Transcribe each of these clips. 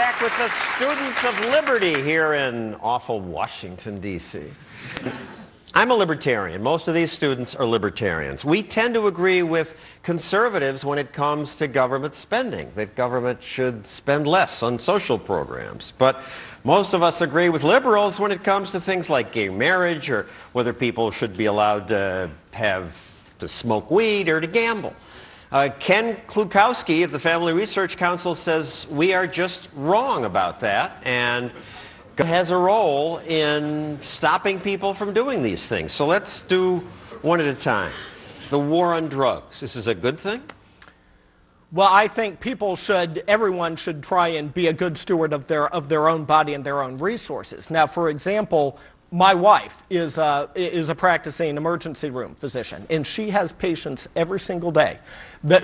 back with the Students of Liberty here in awful Washington, D.C. I'm a libertarian. Most of these students are libertarians. We tend to agree with conservatives when it comes to government spending, that government should spend less on social programs. But most of us agree with liberals when it comes to things like gay marriage or whether people should be allowed to smoke weed or to gamble. Ken Klukowski of the Family Research Council says we are just wrong about that, and has a role in stopping people from doing these things. So let's do one at a time. The war on drugs. This is a good thing? Well, I think everyone should try and be a good steward of their own body and their own resources. Now, for example, my wife is a practicing emergency room physician, and she has patients every single day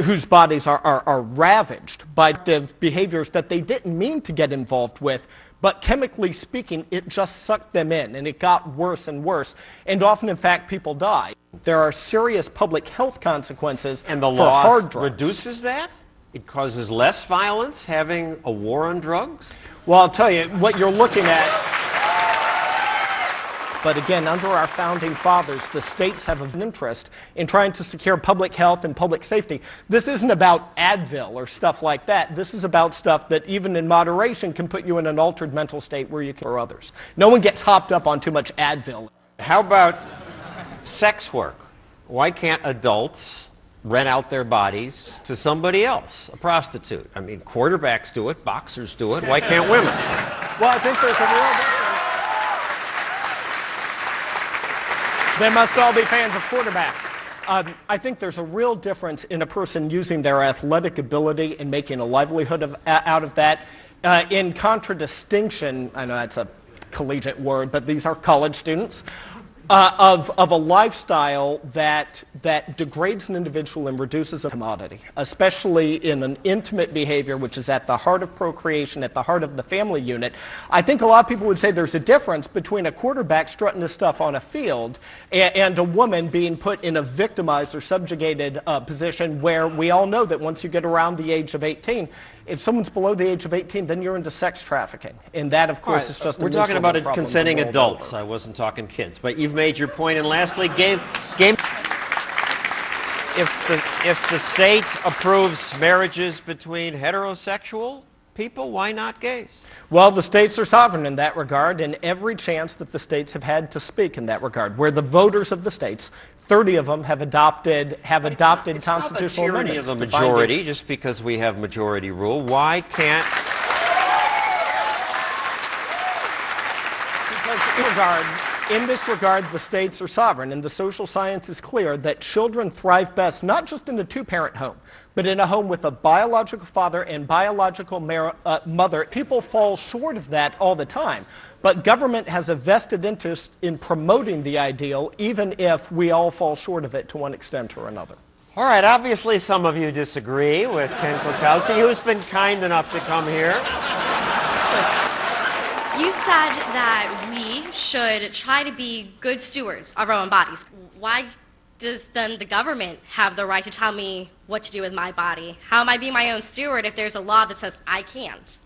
whose bodies are ravaged by behaviors that they didn't mean to get involved with, but chemically speaking, it just sucked them in, and it got worse and worse, and often, in fact, people die. There are serious public health consequences and the for hard drugs. And the law reduces that? It causes less violence, having a war on drugs? Well, I'll tell you, what you're looking at... But again, under our founding fathers, the states have an interest in trying to secure public health and public safety. This isn't about Advil or stuff like that. This is about stuff that, even in moderation, can put you in an altered mental state where you can for others. No one gets hopped up on too much Advil. How about sex work? Why can't adults rent out their bodies to somebody else, a prostitute? I mean, quarterbacks do it, boxers do it. Why can't women? Well, I think there's a real difference. They must all be fans of quarterbacks. I think there's a real difference in a person using their athletic ability and making a livelihood out of that. In contradistinction, I know that's a collegiate word, but these are college students, of a lifestyle that degrades an individual and reduces a commodity, especially in an intimate behavior, which is at the heart of procreation, at the heart of the family unit. I think a lot of people would say there's a difference between a quarterback strutting his stuff on a field and a woman being put in a victimized or subjugated position, where we all know that once you get around the age of 18, if someone's below the age of 18, then you're into sex trafficking. And that, of course, is just a miserable problem. We're talking about consenting adults. I wasn't talking kids. But you've made your point. And lastly, if the state approves marriages between heterosexual people, why not gays? Well, the states are sovereign in that regard, and every chance that the states have had to speak in that regard, where the voters of the states, 30 of them have adopted constitutional amendments. It's not the tyranny of the majority, just because we have majority rule. Why can't... Because in this regard, the states are sovereign, and the social science is clear that children thrive best not just in a two-parent home, but in a home with a biological father and biological mother. People fall short of that all the time. But government has a vested interest in promoting the ideal, even if we all fall short of it to one extent or another. All right, obviously some of you disagree with Ken Klukowski, who's been kind enough to come here. You said that we should try to be good stewards of our own bodies. Why does then the government have the right to tell me what to do with my body? How am I being my own steward if there's a law that says I can't?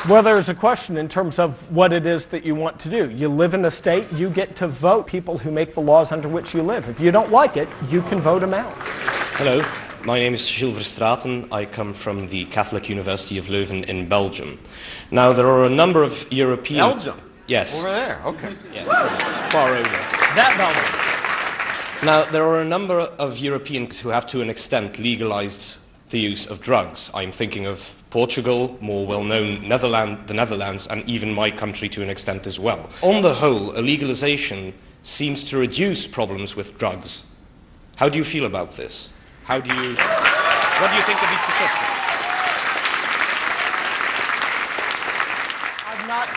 Well, there's a question in terms of what it is that you want to do. You live in a state, you get to vote people who make the laws under which you live. If you don't like it, you can vote them out. Hello, my name is Gilles Verstraeten. I come from the Catholic University of Leuven in Belgium. Now, there are a number of European... Belgium? Yes. Over there, okay. Yeah, far over. That Belgium. Now, there are a number of Europeans who have, to an extent, legalized the use of drugs. I'm thinking of Portugal, more well-known the Netherlands, and even my country to an extent as well. On the whole, a legalization seems to reduce problems with drugs. How do you feel about this? What do you think of these statistics?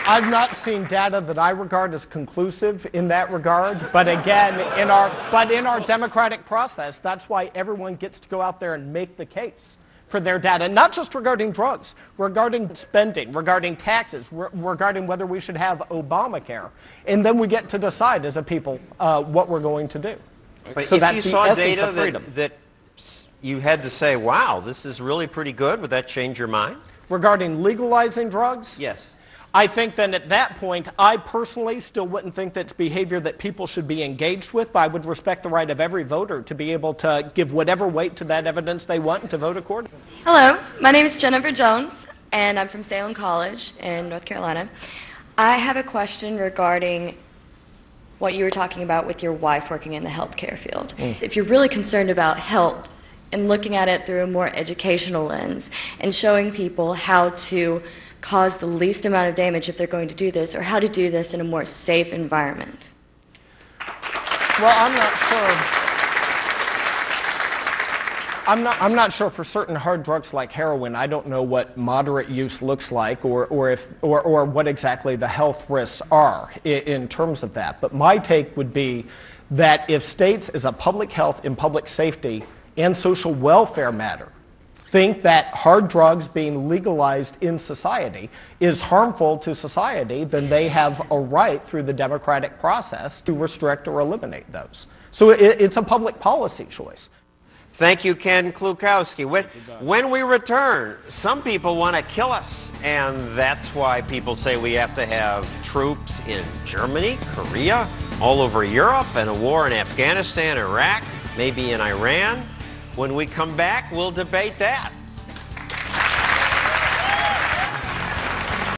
I've not seen data that I regard as conclusive in that regard, but again, in our democratic process, that's why everyone gets to go out there and make the case for their data, not just regarding drugs, regarding spending, regarding taxes, regarding whether we should have Obamacare. And then we get to decide as a people what we're going to do. But So if that's you the saw essence data of freedom. that you had to say, wow, this is really pretty good, would that change your mind? Regarding legalizing drugs, Yes. I think then at that point, I personally still wouldn't think that's behavior that people should be engaged with, but I would respect the right of every voter to be able to give whatever weight to that evidence they want and to vote accordingly. Hello, my name is Jennifer Jones, and I'm from Salem College in North Carolina. I have a question regarding what you were talking about with your wife working in the healthcare field. If you're really concerned about health and looking at it through a more educational lens and showing people how to cause the least amount of damage if they're going to do this, or how to do this in a more safe environment. Well, I'm not sure. I'm not sure for certain hard drugs like heroin. I don't know what moderate use looks like, or what exactly the health risks are in terms of that. But my take would be that if states, as a public health and public safety and social welfare matter, think that hard drugs being legalized in society is harmful to society, then they have a right through the democratic process to restrict or eliminate those. So it's a public policy choice. Thank you, Ken Klukowski. When we return, some people want to kill us, and that's why people say we have to have troops in Germany, Korea, all over Europe, and a war in Afghanistan, Iraq, maybe in Iran. When we come back, we'll debate that.